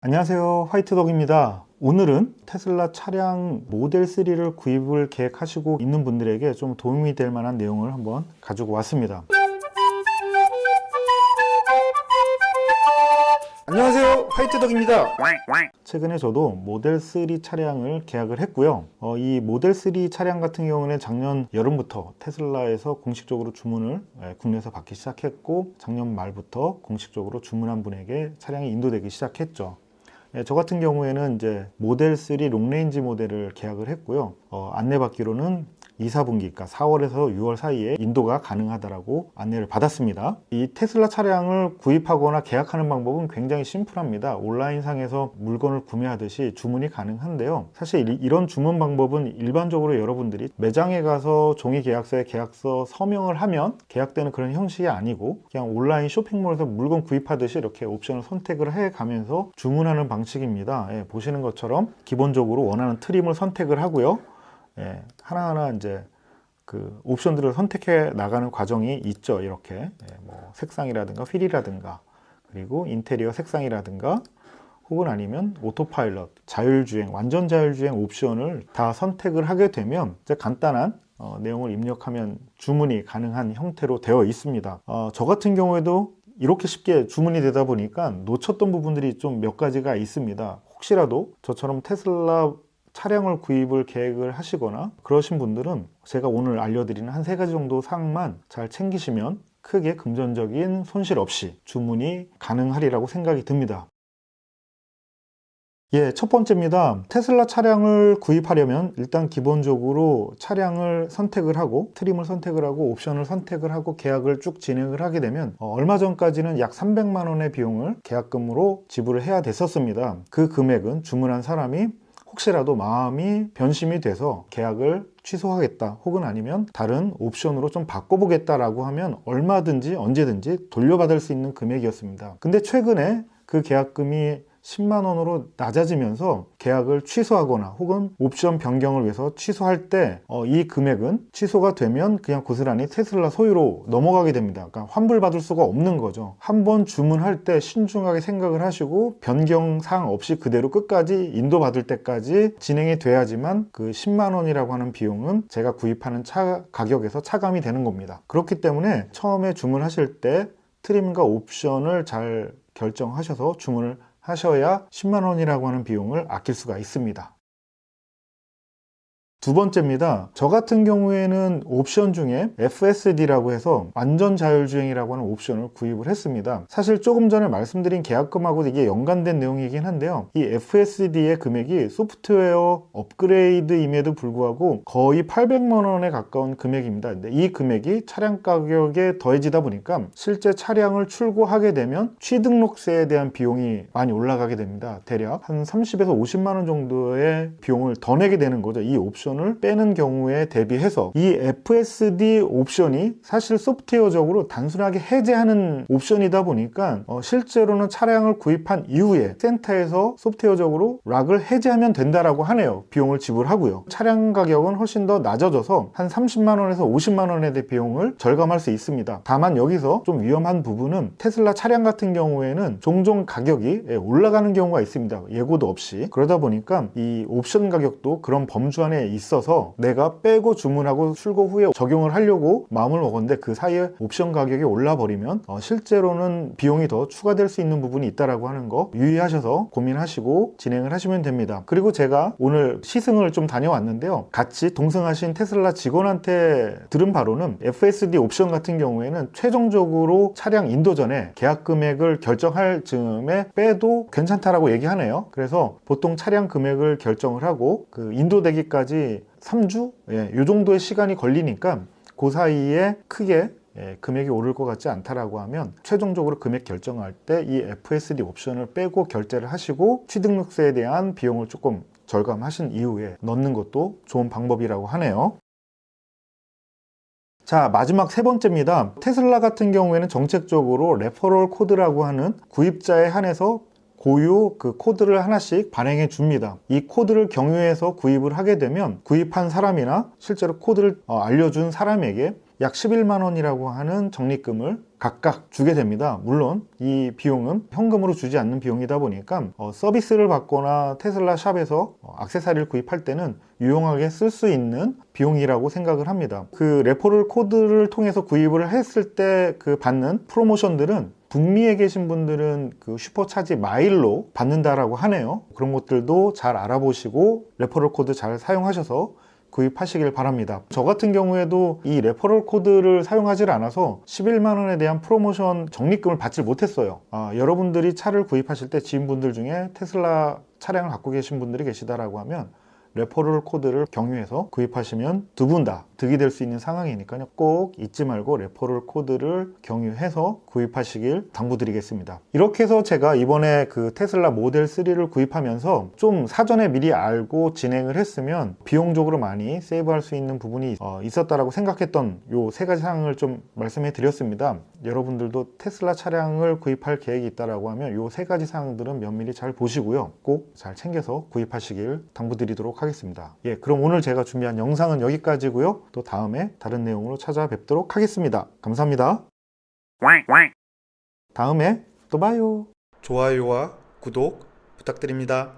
안녕하세요, 화이트덕입니다. 오늘은 테슬라 차량 모델 3를 구입을 계획하시고 있는 분들에게 좀 도움이 될 만한 내용을 한번 가지고 왔습니다. 안녕하세요, 화이트덕입니다. 최근에 저도 모델 3 차량을 계약을 했고요. 이 모델 3 차량 같은 경우는 작년 여름부터 테슬라에서 공식적으로 주문을 국내에서 받기 시작했고, 작년 말부터 공식적으로 주문한 분에게 차량이 인도되기 시작했죠. 저 같은 경우에는 이제 모델 3 롱레인지 모델을 계약을 했고요. 안내받기로는 2, 4분기, 그러니까 4월에서 6월 사이에 인도가 가능하다라고 안내를 받았습니다. 이 테슬라 차량을 구입하거나 계약하는 방법은 굉장히 심플합니다. 온라인상에서 물건을 구매하듯이 주문이 가능한데요. 사실 이런 주문 방법은 일반적으로 여러분들이 매장에 가서 종이 계약서에 계약서 서명을 하면 계약되는 그런 형식이 아니고, 그냥 온라인 쇼핑몰에서 물건 구입하듯이 이렇게 옵션을 선택을 해가면서 주문하는 방식입니다. 보시는 것처럼 기본적으로 원하는 트림을 선택을 하고요. 하나하나 이제 그 옵션들을 선택해 나가는 과정이 있죠. 이렇게 뭐 색상이라든가 휠이라든가, 그리고 인테리어 색상이라든가, 혹은 아니면 오토파일럿, 자율주행, 완전 자율주행 옵션을 다 선택을 하게 되면 이제 간단한 내용을 입력하면 주문이 가능한 형태로 되어 있습니다. 저 같은 경우에도 이렇게 쉽게 주문이 되다 보니까 놓쳤던 부분들이 좀 몇 가지가 있습니다. 혹시라도 저처럼 테슬라 차량을 구입을 계획을 하시거나 그러신 분들은 제가 오늘 알려드리는 한 3가지 정도 사항만 잘 챙기시면 크게 금전적인 손실 없이 주문이 가능하리라고 생각이 듭니다. 첫 번째입니다. 테슬라 차량을 구입하려면 일단 기본적으로 차량을 선택을 하고 트림을 선택을 하고 옵션을 선택을 하고 계약을 쭉 진행을 하게 되면 얼마 전까지는 약 300만 원의 비용을 계약금으로 지불을 해야 됐었습니다. 그 금액은 주문한 사람이 혹시라도 마음이 변심이 돼서 계약을 취소하겠다, 혹은 아니면 다른 옵션으로 좀 바꿔보겠다라고 하면 얼마든지 언제든지 돌려받을 수 있는 금액이었습니다. 근데 최근에 그 계약금이 10만 원으로 낮아지면서 계약을 취소하거나 혹은 옵션 변경을 위해서 취소할 때 이 금액은 취소가 되면 그냥 고스란히 테슬라 소유로 넘어가게 됩니다. 그러니까 환불받을 수가 없는 거죠. 한번 주문할 때 신중하게 생각을 하시고 변경 사항 없이 그대로 끝까지 인도받을 때까지 진행이 돼야지만 그 10만 원이라고 하는 비용은 제가 구입하는 차 가격에서 차감이 되는 겁니다. 그렇기 때문에 처음에 주문하실 때 트림과 옵션을 잘 결정하셔서 주문을 하셔야 10만 원이라고 하는 비용을 아낄 수가 있습니다. 두 번째입니다. 저 같은 경우에는 옵션 중에 FSD라고 해서 완전 자율주행이라고 하는 옵션을 구입을 했습니다. 사실 조금 전에 말씀드린 계약금하고 이게 연관된 내용이긴 한데요. 이 FSD의 금액이 소프트웨어 업그레이드임에도 불구하고 거의 800만 원에 가까운 금액입니다. 근데 이 금액이 차량 가격에 더해지다 보니까 실제 차량을 출고하게 되면 취등록세에 대한 비용이 많이 올라가게 됩니다. 대략 한 30에서 50만 원 정도의 비용을 더 내게 되는 거죠. 이 옵션을 빼는 경우에 대비해서 이 FSD 옵션이 사실 소프트웨어적으로 단순하게 해제하는 옵션이다 보니까 실제로는 차량을 구입한 이후에 센터에서 소프트웨어적으로 락을 해제하면 된다라고 하네요. 비용을 지불하고요. 차량 가격은 훨씬 더 낮아져서 한 30만 원에서 50만 원에 대해 비용을 절감할 수 있습니다. 다만 여기서 좀 위험한 부분은 테슬라 차량 같은 경우에는 종종 가격이 올라가는 경우가 있습니다. 예고도 없이. 그러다 보니까 이 옵션 가격도 그런 범주 안에 있어서 내가 빼고 주문하고 출고 후에 적용을 하려고 마음을 먹었는데 그 사이에 옵션 가격이 올라버리면 실제로는 비용이 더 추가될 수 있는 부분이 있다라고 하는 거 유의하셔서 고민하시고 진행을 하시면 됩니다. 그리고 제가 오늘 시승을 좀 다녀왔는데요. 같이 동승하신 테슬라 직원한테 들은 바로는 FSD 옵션 같은 경우에는 최종적으로 차량 인도 전에 계약 금액을 결정할 즈음에 빼도 괜찮다라고 얘기하네요. 그래서 보통 차량 금액을 결정을 하고 그 인도되기까지 3주? 이 정도의 시간이 걸리니까 그 사이에 크게 금액이 오를 것 같지 않다라고 하면 최종적으로 금액 결정할 때 이 FSD 옵션을 빼고 결제를 하시고 취등록세에 대한 비용을 조금 절감하신 이후에 넣는 것도 좋은 방법이라고 하네요. 자, 마지막 세 번째입니다. 테슬라 같은 경우에는 정책적으로 레퍼럴 코드라고 하는 구입자에 한해서 고유 그 코드를 하나씩 발행해 줍니다. 이 코드를 경유해서 구입을 하게 되면 구입한 사람이나 실제로 코드를 알려준 사람에게 약 11만 원이라고 하는 적립금을 각각 주게 됩니다. 물론 이 비용은 현금으로 주지 않는 비용이다 보니까 서비스를 받거나 테슬라 샵에서 액세서리를 구입할 때는 유용하게 쓸 수 있는 비용이라고 생각을 합니다. 그 레퍼럴 코드를 통해서 구입을 했을 때 그 받는 프로모션들은 북미에 계신 분들은 그 슈퍼차지 마일로 받는다라고 하네요. 그런 것들도 잘 알아보시고 레퍼럴 코드 잘 사용하셔서 구입하시길 바랍니다. 저 같은 경우에도 이 레퍼럴 코드를 사용하지 않아서 11만 원에 대한 프로모션 적립금을 받지 못했어요. 여러분들이 차를 구입하실 때 지인분들 중에 테슬라 차량을 갖고 계신 분들이 계시다라고 하면 레퍼럴 코드를 경유해서 구입하시면 두 분 다 득이 될 수 있는 상황이니까요. 꼭 잊지 말고 레퍼럴 코드를 경유해서 구입하시길 당부드리겠습니다. 이렇게 해서 제가 이번에 그 테슬라 모델 3를 구입하면서 좀 사전에 미리 알고 진행을 했으면 비용적으로 많이 세이브할 수 있는 부분이 있었다라고 생각했던 요 세 가지 사항을 좀 말씀해 드렸습니다. 여러분들도 테슬라 차량을 구입할 계획이 있다라고 하면 요 세 가지 사항들은 면밀히 잘 보시고요. 꼭 잘 챙겨서 구입하시길 당부드리도록 하겠습니다. 예, 그럼 오늘 제가 준비한 영상은 여기까지고요. 또 다음에 다른 내용으로 찾아뵙도록 하겠습니다. 감사합니다. 다음에 또 봐요. 좋아요와 구독 부탁드립니다.